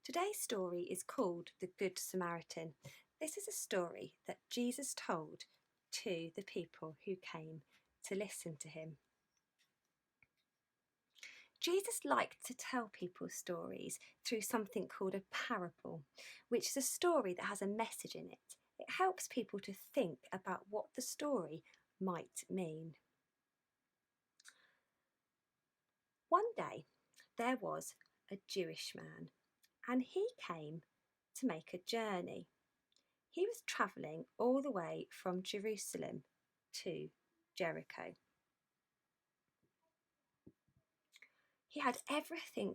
Today's story is called The Good Samaritan. This is a story that Jesus told to the people who came to listen to him. Jesus liked to tell people stories through something called a parable, which is a story that has a message in it. It helps people to think about what the story might mean. One day there was a Jewish man, and he came to make a journey. He was travelling all the way from Jerusalem to Jericho. He had everything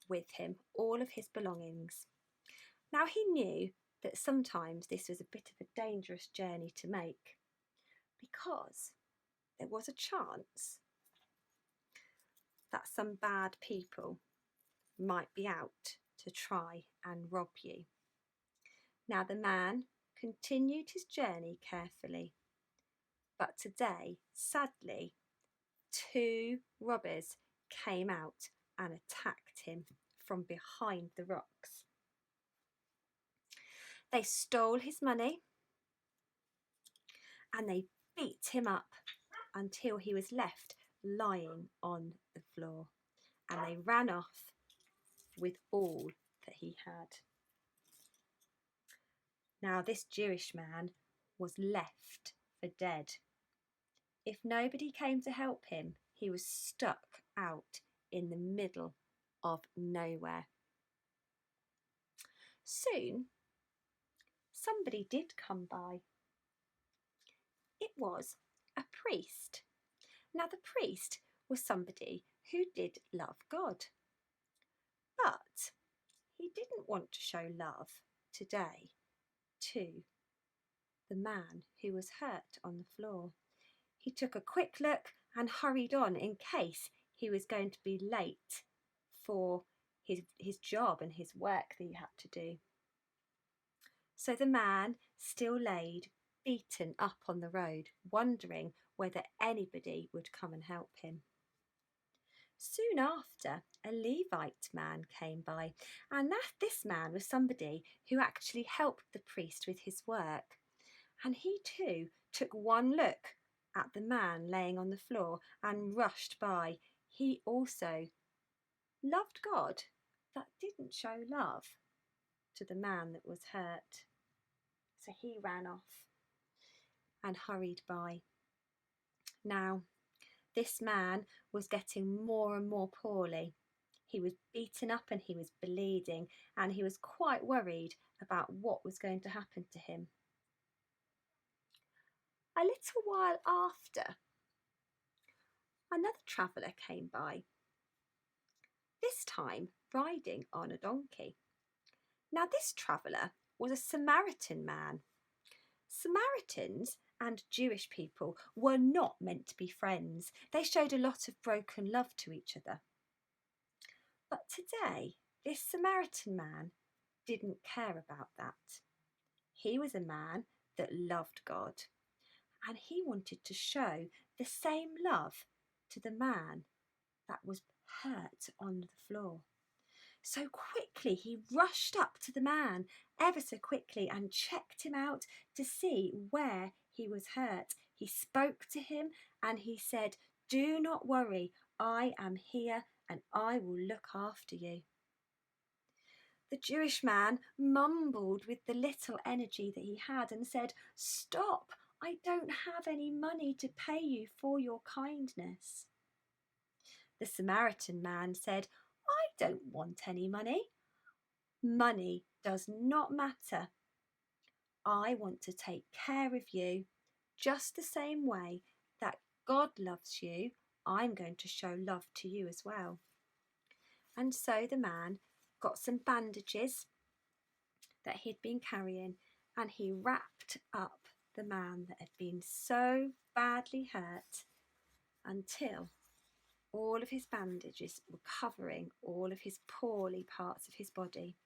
with him, all of his belongings. Now he knew that sometimes this was a bit of a dangerous journey to make because there was a chance that some bad people might be out to try and rob you. Now the man continued his journey carefully, but today, sadly, two robbers came out and attacked him from behind the rocks. They stole his money and they beat him up until he was left lying on the floor, and they ran off with all that he had. Now this Jewish man was left for dead. If nobody came to help him, he was stuck out in the middle of nowhere. Soon, somebody did come by. It was a priest. Now, the priest was somebody who did love God, but he didn't want to show love today to the man who was hurt on the floor. He took a quick look and hurried on in case he was going to be late for his job and his work that he had to do. So the man still laid beaten up on the road, wondering whether anybody would come and help him. Soon after, a Levite man came by, and this man was somebody who actually helped the priest with his work. And he too took one look at the man laying on the floor and rushed by. He also loved God, but didn't show love to the man that was hurt. So he ran off and hurried by. Now, this man was getting more and more poorly. He was beaten up and he was bleeding, and he was quite worried about what was going to happen to him. A little while after, another traveller came by, this time riding on a donkey. Now, this traveller was a Samaritan man. Samaritans and Jewish people were not meant to be friends. They showed a lot of broken love to each other. But today, this Samaritan man didn't care about that. He was a man that loved God, and he wanted to show the same love to the man that was hurt on the floor. So quickly he rushed up to the man, ever so quickly, and checked him out to see where he was hurt. He spoke to him and he said, "Do not worry, I am here and I will look after you." The Jewish man mumbled with the little energy that he had and said, "Stop, I don't have any money to pay you for your kindness." The Samaritan man said, "I don't want any money. Money does not matter. I want to take care of you just the same way that God loves you. I'm going to show love to you as well." And so the man got some bandages that he'd been carrying, and he wrapped up the man that had been so badly hurt until all of his bandages were covering all of his poorly parts of his body.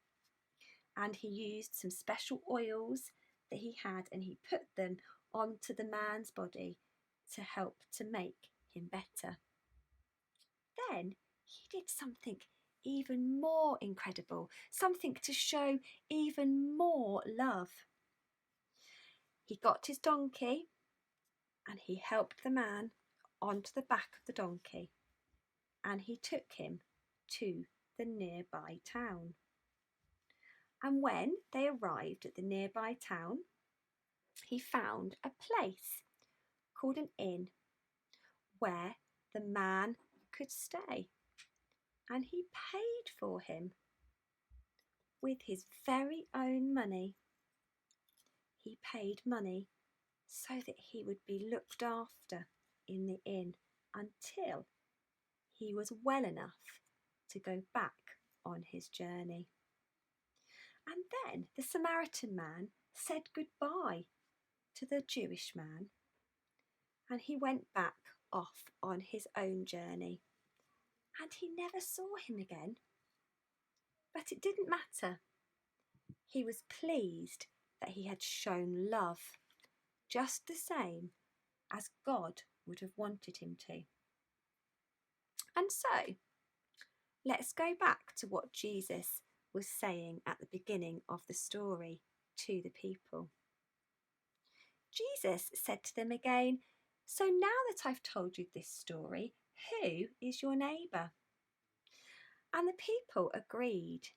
and he used some special oils that he had and he put them onto the man's body to help to make him better. Then he did something even more incredible, something to show even more love. He got his donkey and he helped the man onto the back of the donkey, and he took him to the nearby town. And when they arrived at the nearby town, he found a place called an inn where the man could stay, and he paid for him with his very own money. He paid money so that he would be looked after in the inn until he was well enough to go back on his journey. And then the Samaritan man said goodbye to the Jewish man, and he went back off on his own journey, and he never saw him again. But it didn't matter. He was pleased that he had shown love, just the same as God would have wanted him to. And so, let's go back to what Jesus was saying at the beginning of the story to the people. Jesus said to them again, "So now that I've told you this story, who is your neighbour?" And the people agreed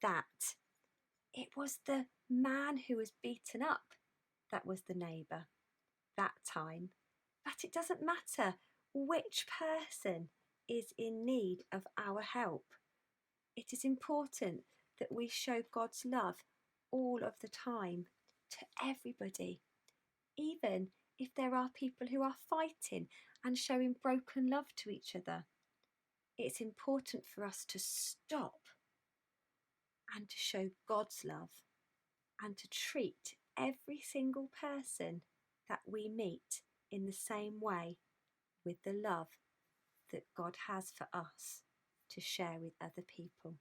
that it was the man who was beaten up that was the neighbour that time. But it doesn't matter which person is in need of our help. It is important that we show God's love all of the time to everybody, even if there are people who are fighting and showing broken love to each other. It's important for us to stop and to show God's love and to treat every single person that we meet in the same way, with the love that God has for us to share with other people.